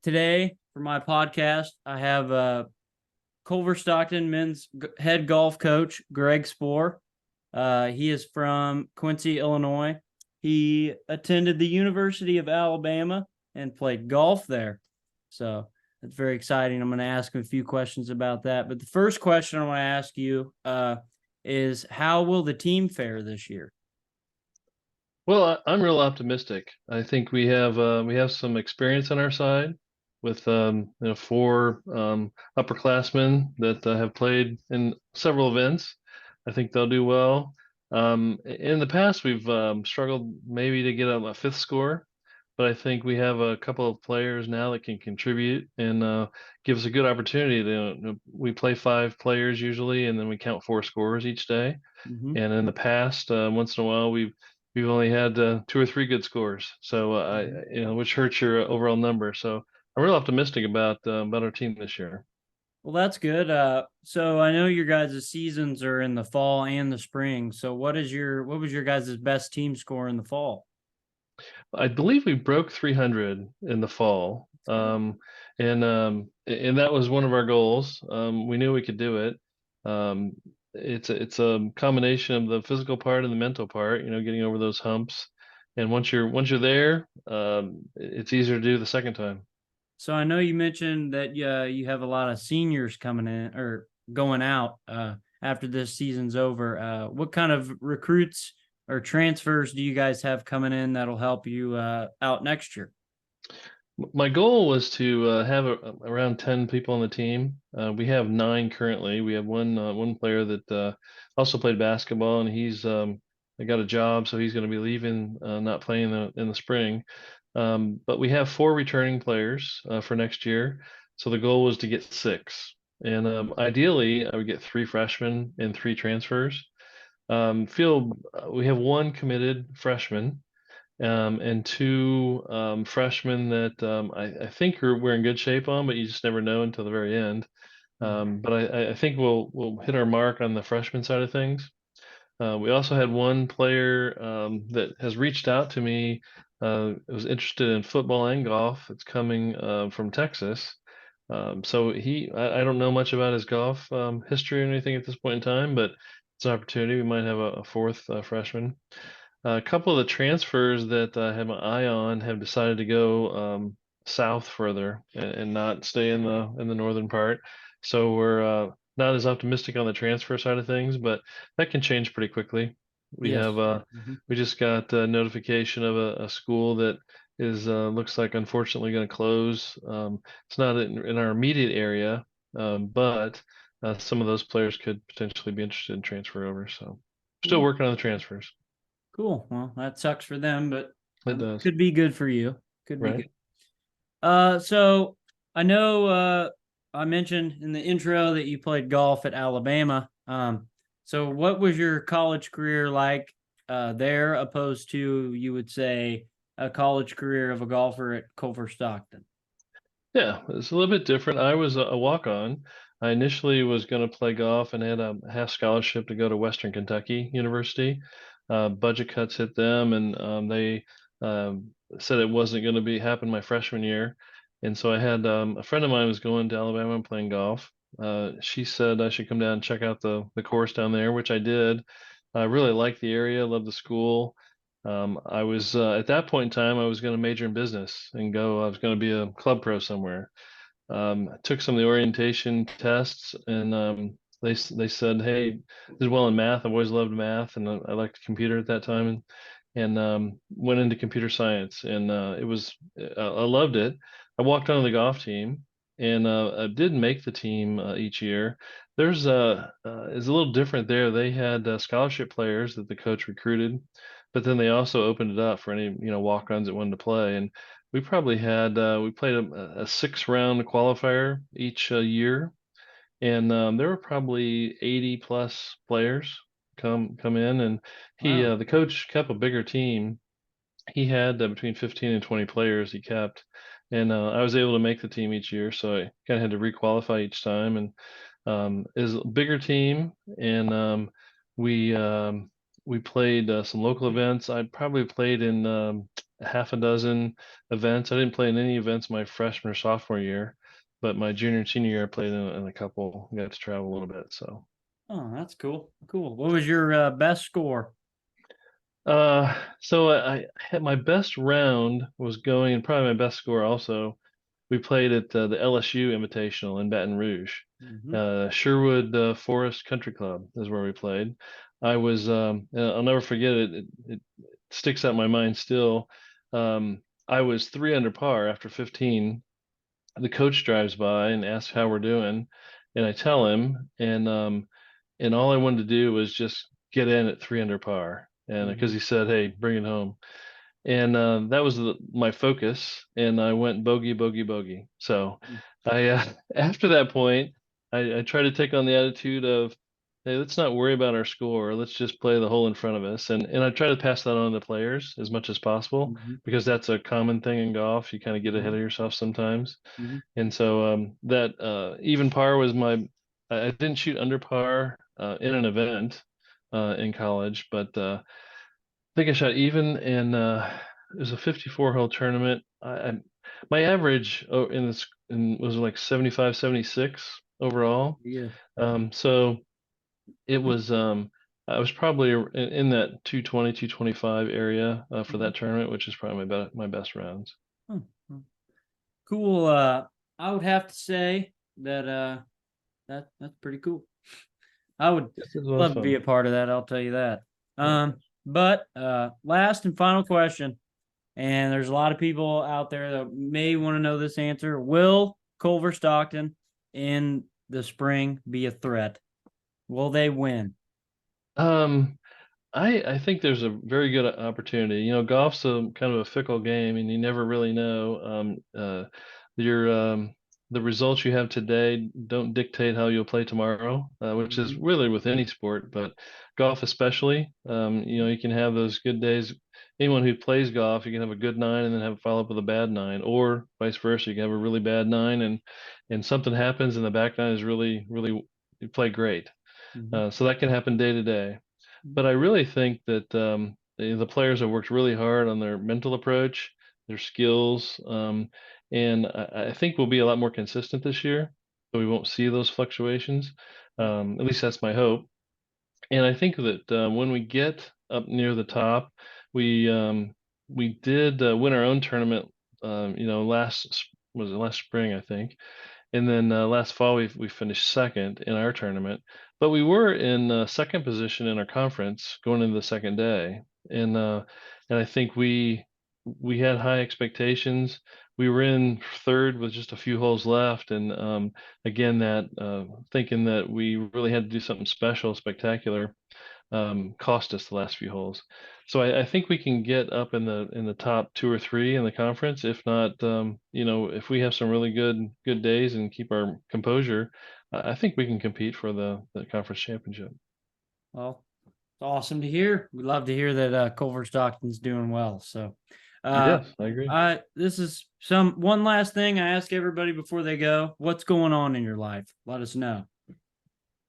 Today for my podcast, I have Culver Stockton men's head golf coach, Greg Spohr. He is from Quincy, Illinois. He attended the University of Alabama and played golf there. So that's very exciting. I'm going to ask him a few questions about that. But the first question I want to ask you is how will the team fare this year? Well, I'm real optimistic. I think we have some experience on our side with four upperclassmen that have played in several events. I think they'll do well. In the past, we've struggled maybe to get a fifth score, but I think we have a couple of players now that can contribute and give us a good opportunity. We play five players usually, and then we count four scores each day. Mm-hmm. And in the past, once in a while, we've only had two or three good scores, so which hurts your overall number. So I'm real optimistic about our team this year. Well, that's good. So I know your guys' seasons are in the fall and the spring. So what was your guys' best team score in the fall? I believe we broke 300 in the fall, and that was one of our goals. We knew we could do it. Um, it's a combination of the physical part and the mental part, getting over those humps. And once you're there, it's easier to do the second time. So I know you mentioned that you have a lot of seniors coming in or going out after this season's over. What kind of recruits or transfers do you guys have coming in that'll help you out next year? My goal was to have around 10 people on the team. We have nine currently. We have one player that also played basketball, and he's got a job, so he's going to be leaving, not playing in the spring. But we have four returning players for next year. So the goal was to get six. And ideally, I would get three freshmen and three transfers. We have one committed freshman and two freshmen that I think we're in good shape on, but you just never know until the very end. But I think we'll hit our mark on the freshman side of things. We also had one player that has reached out to me. Was interested in football and golf. It's coming from Texas. So I don't know much about his golf history or anything at this point in time, but it's an opportunity. We might have a fourth freshman. A couple of the transfers that I had my eye on have decided to go south further and not stay in the northern part. So we're not as optimistic on the transfer side of things, but that can change pretty quickly. We Yes. have we just got a notification of a school that is looks like unfortunately going to close. It's not in our immediate area, but some of those players could potentially be interested in transfer over. So still Cool. working on the transfers. Cool. Well, that sucks for them, but It does. could be good for you. Could be Right. good. So I know I mentioned in the intro that you played golf at Alabama. So what was your college career like there, opposed to you would say a college career of a golfer at Culver Stockton? Yeah, it's a little bit different. I was a walk-on. I initially was going to play golf and had a half scholarship to go to Western Kentucky University. Budget cuts hit them, and they said it wasn't going to be happen my freshman year. And so I had a friend of mine was going to Alabama and playing golf. She said I should come down and check out the course down there, which I did. I really liked the area, loved the school. I was at that point in time, I was going to major in business and go. I was going to be a club pro somewhere. I took some of the orientation tests, and they said, "Hey, did well in math. I've always loved math, and I liked computer at that time, and went into computer science, and I loved it. I walked onto the golf team, and I did make the team each year. There's It's a little different there. They had scholarship players that the coach recruited, but then they also opened it up for any walk-ons that wanted to play, and we played a six-round qualifier each year, and there were probably 80 plus players come in, and Wow. the coach kept a bigger team. He had between 15 and 20 players he kept, and I was able to make the team each year, so I kind of had to requalify each time, and is a bigger team, and we we played some local events. I probably played in half a dozen events. I didn't play in any events my freshman or sophomore year, but my junior and senior year I played in a couple. Got to travel a little bit. So Oh, that's cool. Cool. What was your best score? so I had my best round was going, and probably my best score also. We played at the LSU Invitational in Baton Rouge. Hmm. Sherwood Forest Country Club is where we played. I'll never forget it. It sticks out in my mind still. I was 3 under par after 15. The coach drives by and asks how we're doing, and I tell him, and all I wanted to do was just get in at 3 under par, and because Hmm. he said, "Hey, bring it home." And that was my focus, and I went bogey, bogey, bogey. So I after that point, I tried to take on the attitude of, hey, let's not worry about our score. Let's just play the hole in front of us, and I try to pass that on to players as much as possible Hmm. because that's a common thing in golf. You kind of get ahead of yourself sometimes, Hmm. and so that even par was my. I didn't shoot under par in an event in college, but think I shot even in it was a 54 hole tournament. My average in this was like 75, 76 overall. Yeah. So it was I was probably in that 220, 225 area for Mhm. that tournament, which is probably my best rounds. Oh, oh. Cool. I would have to say that that's pretty cool. I would This is a lot of love to be fun. a part of that, I'll tell you that. Yeah. But last and final question, and there's a lot of people out there that may want to know this answer. Will Culver Stockton in the spring be a threat? Will they win? Um, I think there's a very good opportunity. You know, golf's a kind of a fickle game, and you never really know. Your the results you have today don't dictate how you'll play tomorrow, which is Mhm. really with any sport, but golf especially. You know, you can have those good days. Anyone who plays golf, you can have a good nine and then have a follow up with a bad nine, or vice versa. You can have a really bad nine and something happens and the back nine is really you play great. Mhm. So that can happen day to day. But Mhm. I really think that the players have worked really hard on their mental approach, their skills, and I think we'll be a lot more consistent this year, so we won't see those fluctuations. At least that's my hope. And I think that when we get up near the top, we we did win our own tournament. You know, was it last spring, I think, and then last fall we finished second in our tournament, but we were in second position in our conference going into the second day, and and I think we had high expectations. We were in third with just a few holes left, and again that thinking that we really had to do something special, spectacular, cost us the last few holes. So I think we can get up in the top two or three in the conference. If not, you know, if we have some really good days and keep our composure, I think we can compete for the conference championship. Well, it's awesome to hear. We love to hear that Culver Stockton's doing well. So, uh, Yes, I agree. I this is some one last thing I ask everybody before they go. What's going on in your life? Let us know.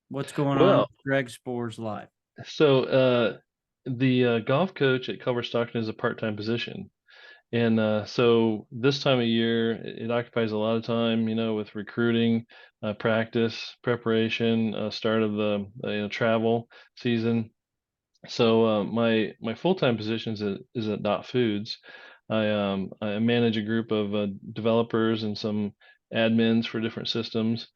What's going on in Well, Greg Spohr's life? so the golf coach at Culver Stockton is a part-time position. And so this time of year, it occupies a lot of time, you know, with recruiting, practice, preparation, start of the you know, travel season. So my full-time position is at Dot Foods. I manage a group of developers and some admins for different systems.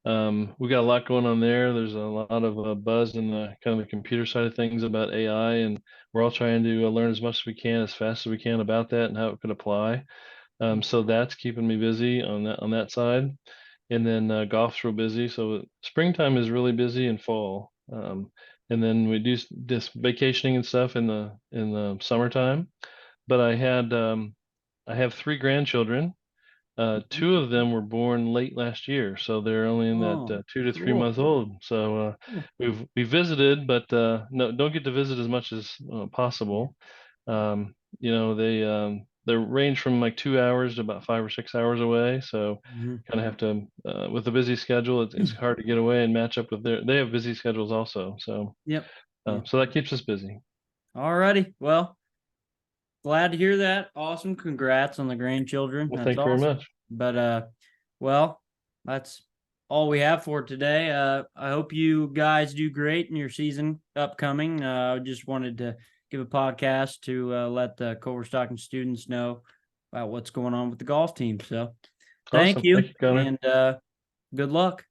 We got a lot going on there. There's a lot of buzz in the kind of the computer side of things about AI, and we're all trying to learn as much as we can, as fast as we can about that and how it could apply. So that's keeping me busy on that side. And then golf's real busy. So springtime is really busy and fall. And then we do this vacationing and stuff in the summertime. But I have three grandchildren. Mhm. Two of them were born late last year, so they're only in that Oh, 2 to 3 months cool. old. So Cool. we visited, but no, don't get to visit as much as possible. You know, they range from like 2 hours to about 5 or 6 hours away. So Mhm. kind of have to with a busy schedule, it's hard to get away and match up with they have busy schedules also. So Yep. Yep. so that keeps us busy. All righty. Well, glad to hear that. Awesome. Congrats on the grandchildren. Well, That's thank you very awesome. much. But well, that's all we have for today. I hope you guys do great in your season upcoming. I just wanted to give a podcast to let the Culver Stocking students know about what's going on with the golf team. So thank Awesome. you Thank you, Connor. and good luck.